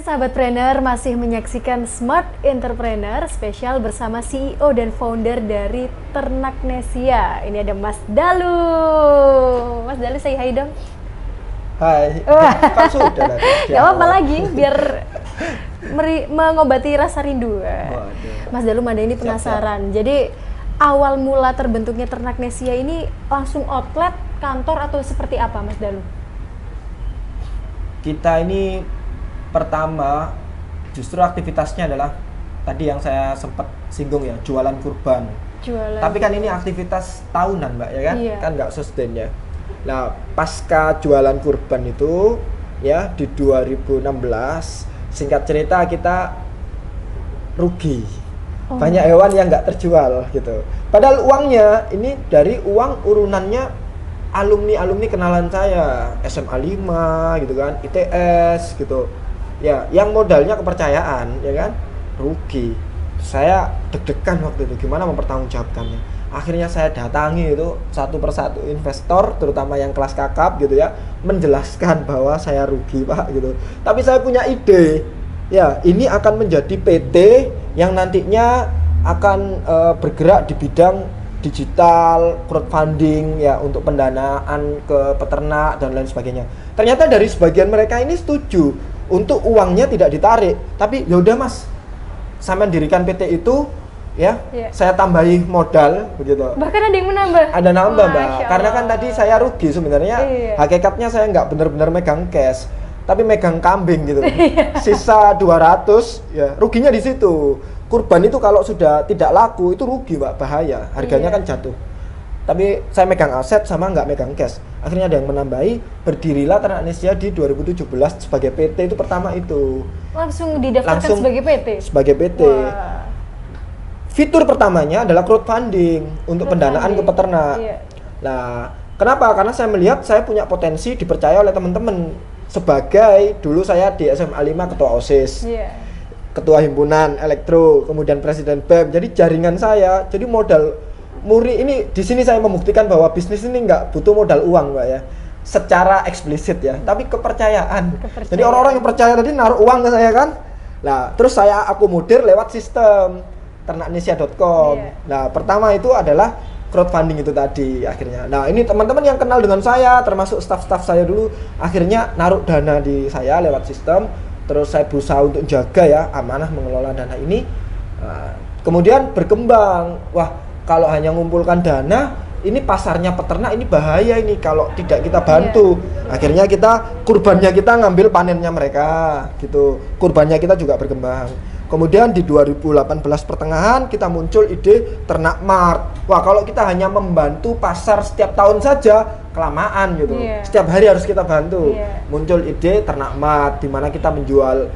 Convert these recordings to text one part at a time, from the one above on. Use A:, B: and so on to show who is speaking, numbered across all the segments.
A: kasih sahabat trainer, masih menyaksikan Smart Entrepreneur spesial bersama CEO dan founder dari Ternaknesia. Ini ada Mas Dalu. Mas Dalu, say hi dong.
B: Hai. Kan sudah.
A: Gak apa-apa lagi, biar mengobati rasa rindu. Mas Dalu Mada ini penasaran. Siap. Jadi awal mula terbentuknya Ternaknesia ini langsung outlet, kantor atau seperti apa, Mas Dalu?
B: Kita ini pertama justru aktivitasnya adalah tadi yang saya sempat singgung ya, jualan kurban. Tapi kan ini aktivitas tahunan, Mbak, ya kan? Iya. Kan nggak sustain ya. Nah, pasca jualan kurban itu ya di 2016, singkat cerita kita rugi. Banyak hewan yang nggak terjual gitu. Padahal uangnya ini dari uang urunannya alumni kenalan saya, SMA 5 gitu kan, ITS gitu. Ya, yang modalnya kepercayaan, ya kan, rugi. Saya deg-degan waktu itu, gimana mempertanggungjawabkannya. Akhirnya saya datangi itu satu persatu investor, terutama yang kelas kakap gitu ya, menjelaskan bahwa saya rugi, Pak, gitu. Tapi saya punya ide, ya, ini akan menjadi PT yang nantinya akan bergerak di bidang digital, crowdfunding ya, untuk pendanaan ke peternak dan lain sebagainya. Ternyata dari sebagian mereka ini setuju untuk uangnya tidak ditarik, tapi ya udah Mas, saya mendirikan PT itu ya, saya tambahi modal begitu.
A: Bahkan ada yang menambah.
B: Ada nambah, Mbak. Karena kan tadi saya rugi sebenarnya. Hakikatnya saya nggak benar-benar megang cash, tapi megang kambing gitu. Sisa 200 ya, ruginya di situ. Kurban itu kalau sudah tidak laku itu rugi, Pak, bahaya. Harganya kan jatuh. Tapi saya megang aset sama nggak megang cash. Akhirnya ada yang menambahi, berdirilah Ternaknesia di 2017 sebagai PT itu pertama itu.
A: Langsung didaftarkan sebagai PT?
B: Sebagai PT. Wah. Fitur pertamanya adalah crowdfunding untuk pendanaan ke peternak. Nah, kenapa? Karena saya melihat saya punya potensi dipercaya oleh teman-teman. Sebagai dulu saya di SMA 5 ketua OSIS. Ketua himpunan elektro, kemudian presiden BEM. Jadi jaringan saya, jadi modal Muri ini di sini saya membuktikan bahwa bisnis ini nggak butuh modal uang, Mbak ya, secara eksplisit ya, tapi kepercayaan. Jadi orang-orang yang percaya tadi naruh uang ke saya kan. Nah, terus saya akomodir lewat sistem ternaknesia.com. Nah, pertama itu adalah crowdfunding itu tadi akhirnya. Nah, ini teman-teman yang kenal dengan saya, termasuk staff-staff saya dulu, akhirnya naruh dana di saya lewat sistem. Terus saya berusaha untuk jaga ya, amanah mengelola dana ini. Nah, kemudian berkembang. Wah, kalau hanya mengumpulkan dana, ini pasarnya peternak ini bahaya ini kalau tidak kita bantu. Akhirnya kita kurbannya kita ngambil panennya mereka gitu. Kurbannya kita juga berkembang. Kemudian di 2018 pertengahan kita muncul ide Ternak Mart. Wah, kalau kita hanya membantu pasar setiap tahun saja kelamaan gitu. Setiap hari harus kita bantu. Muncul ide Ternak Mart di mana kita menjual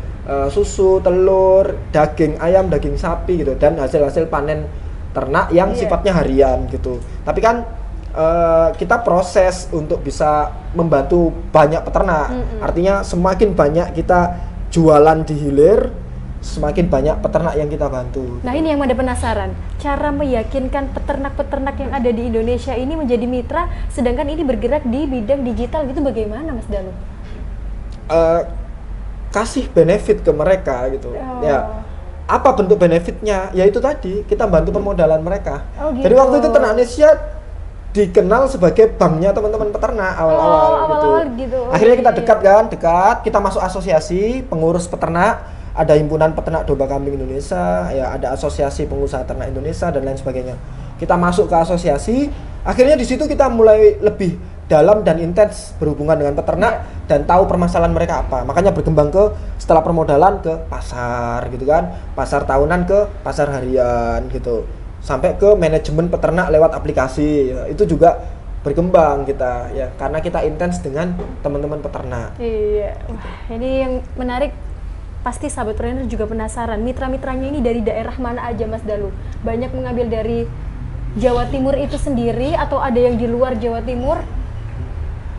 B: susu, telur, daging ayam, daging sapi gitu, dan hasil-hasil panen ternak yang sifatnya harian gitu. Tapi kan kita proses untuk bisa membantu banyak peternak. Artinya semakin banyak kita jualan di hilir, semakin banyak peternak yang kita bantu.
A: Nah, ini yang ada penasaran, cara meyakinkan peternak-peternak yang ada di Indonesia ini menjadi mitra, sedangkan ini bergerak di bidang digital gitu, bagaimana, Mas Dalu?
B: Kasih benefit ke mereka gitu. Ya. Apa bentuk benefitnya? Ya itu tadi, kita bantu permodalan mereka. Gitu. Jadi waktu itu Ternaknesia dikenal sebagai banknya teman-teman peternak awal-awal gitu. Akhirnya kita dekat, kita masuk asosiasi pengurus peternak, ada himpunan peternak domba kambing Indonesia, ya ada asosiasi pengusaha ternak Indonesia dan lain sebagainya. Kita masuk ke asosiasi, akhirnya di situ kita mulai lebih dalam dan intens berhubungan dengan peternak dan tahu permasalahan mereka apa. Makanya berkembang ke setelah permodalan ke pasar gitu kan, pasar tahunan ke pasar harian gitu, sampai ke manajemen peternak lewat aplikasi ya, itu juga berkembang kita ya, karena kita intens dengan teman-teman peternak.
A: Wah, ini yang menarik. Pasti sahabat trainer juga penasaran, mitra-mitranya ini dari daerah mana aja, Mas Dalu? Banyak mengambil dari Jawa Timur itu sendiri atau ada yang di luar Jawa Timur?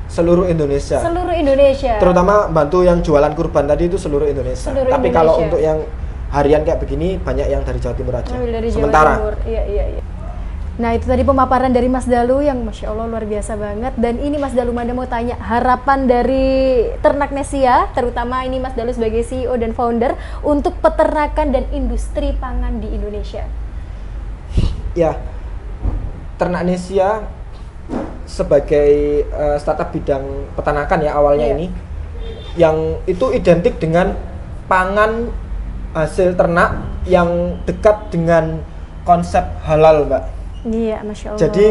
B: Seluruh Indonesia.
A: Seluruh Indonesia.
B: Terutama bantu yang jualan kurban tadi itu seluruh Indonesia. Tapi kalau untuk yang harian kayak begini banyak yang dari Jawa Timur aja.
A: Dari
B: sementara.
A: Jawa Timur. Iya. Nah itu tadi pemaparan dari Mas Dalu yang Masya Allah luar biasa banget. Dan ini Mas Dalu Manda mau tanya harapan dari Ternak Nesia, terutama ini Mas Dalu sebagai CEO dan founder untuk peternakan dan industri pangan di Indonesia.
B: Ya, Ternak Nesia sebagai startup bidang peternakan ya awalnya ini, yang itu identik dengan pangan hasil ternak yang dekat dengan konsep halal, Mbak.
A: Iya, Masya Allah.
B: Jadi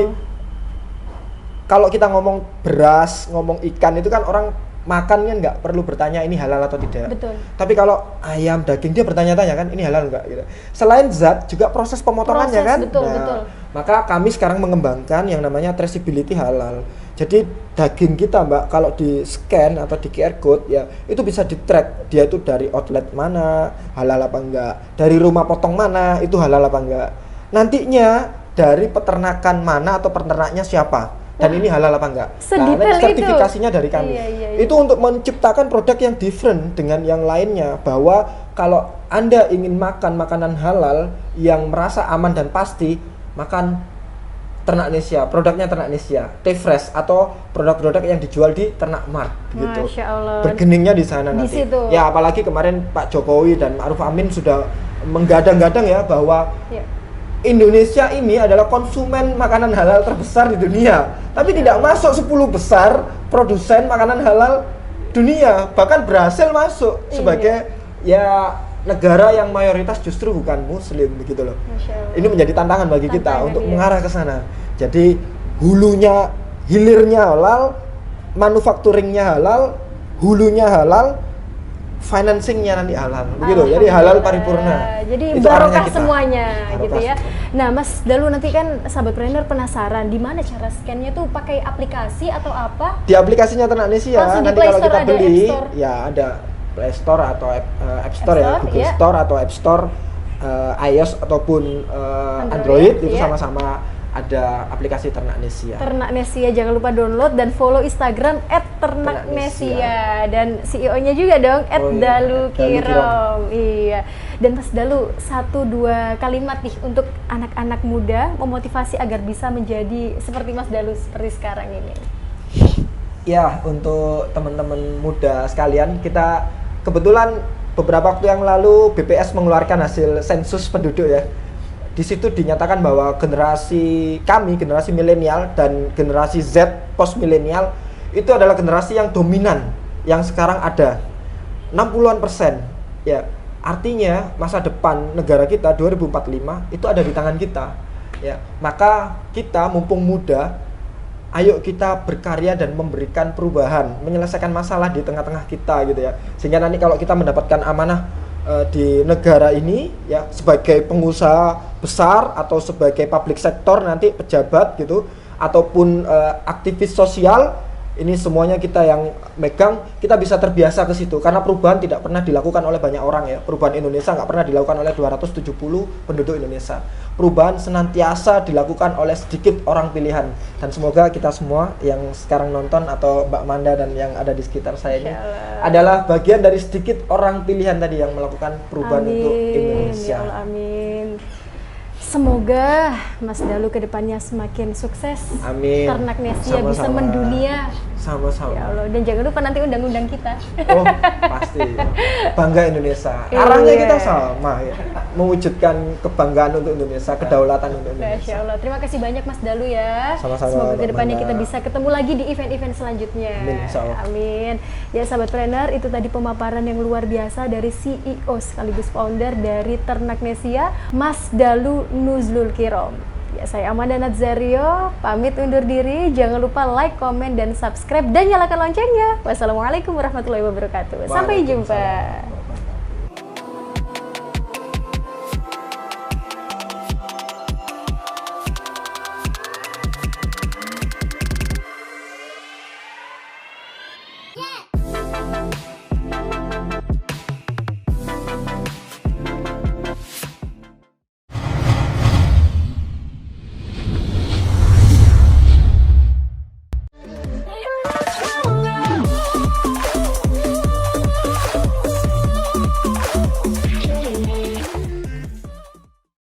B: kalau kita ngomong beras, ngomong ikan itu kan orang makannya nggak perlu bertanya ini halal atau tidak.
A: Betul.
B: Tapi kalau ayam, daging dia bertanya-tanya kan ini halal nggak gitu. Selain zat juga proses pemotongannya kan.
A: Betul, betul.
B: Maka kami sekarang mengembangkan yang namanya traceability halal. Jadi daging kita Mbak kalau di scan atau di QR code ya itu bisa di track dia itu dari outlet mana halal apa enggak, dari rumah potong mana itu halal apa enggak. Nantinya dari peternakan mana atau peternaknya siapa dan ini halal apa enggak. Nah, sertifikasinya dari kami. Iya. Itu untuk menciptakan produk yang different dengan yang lainnya, bahwa kalau Anda ingin makan makanan halal yang merasa aman dan pasti, makan Ternak Nesia, produknya Ternak Nesia, T-Fresh atau produk-produk yang dijual di Ternak Mart gitu.
A: Masya Allah.
B: Bergeningnya di sana nanti.
A: Situ.
B: Ya apalagi kemarin Pak Jokowi dan Ma'ruf Amin sudah menggadang-gadang ya bahwa Indonesia ini adalah konsumen makanan halal terbesar di dunia, tapi tidak masuk 10 besar produsen makanan halal dunia, bahkan berhasil masuk sebagai ya negara yang mayoritas justru bukan muslim begitu loh. Ini menjadi tantangan bagi kita untuk mengarah ke sana. Jadi hulunya, hilirnya halal, manufacturingnya halal, hulunya halal, financingnya nanti halal begitu. Jadi halal paripurna.
A: Jadi barokah semuanya gitu ya. Nah Mas Dalu, nanti kan sahabatpreneur penasaran di mana cara scan-nya tuh, pakai aplikasi atau apa?
B: Di aplikasinya Ternak Nesia
A: nanti
B: kalau kita beli
A: ya
B: ada Play Store atau App Store ya, Google Store atau App Store, iOS ataupun Android itu sama-sama ada aplikasi Ternak Nesia.
A: Ternak Nesia, jangan lupa download dan follow Instagram @ternaknesia dan CEO-nya juga dong @dalukirom. Iya. Dan Mas Dalu, 1-2 kalimat nih untuk anak-anak muda memotivasi agar bisa menjadi seperti Mas Dalu seperti sekarang ini.
B: Ya, untuk teman-teman muda sekalian, kita kebetulan beberapa waktu yang lalu BPS mengeluarkan hasil sensus penduduk ya. Di situ dinyatakan bahwa generasi kami, generasi milenial dan generasi Z post milenial itu adalah generasi yang dominan yang sekarang ada 60% ya. Artinya masa depan negara kita 2045 itu ada di tangan kita ya. Maka kita mumpung muda, ayo kita berkarya dan memberikan perubahan, menyelesaikan masalah di tengah-tengah kita gitu ya. Sehingga nanti kalau kita mendapatkan amanah di negara ini ya, sebagai pengusaha besar atau sebagai public sector nanti pejabat gitu, ataupun aktivis sosial, ini semuanya kita yang megang, kita bisa terbiasa ke situ karena perubahan tidak pernah dilakukan oleh banyak orang ya. Perubahan Indonesia nggak pernah dilakukan oleh 270 penduduk Indonesia. Perubahan senantiasa dilakukan oleh sedikit orang pilihan, dan semoga kita semua yang sekarang nonton atau Mbak Manda dan yang ada di sekitar saya ini adalah bagian dari sedikit orang pilihan tadi yang melakukan perubahan untuk Indonesia.
A: Ya Allah, amin. Semoga Mas Dalu kedepannya semakin sukses.
B: Amin.
A: Ternak Nesia bisa mendunia.
B: Sama-sama.
A: Ya Allah, dan jangan lupa nanti undang-undang kita.
B: Oh, pasti. Bangga Indonesia. Arahnya kita sama ya. Mewujudkan kebanggaan untuk Indonesia, kedaulatan untuk Indonesia.
A: Masya Allah. Terima kasih banyak Mas Dalu ya.
B: Sama-sama.
A: Semoga kedepannya kita bisa ketemu lagi di event-event selanjutnya.
B: Amin, insya Allah.
A: Amin. Ya sahabatpreneur, itu tadi pemaparan yang luar biasa dari CEO sekaligus founder dari Ternak Nesia, Mas Dalu Nuzlul Kirom. Ya, saya Amanda Nazario, pamit undur diri. Jangan lupa like, komen, dan subscribe, dan nyalakan loncengnya. Wassalamualaikum warahmatullahi wabarakatuh. Sampai jumpa.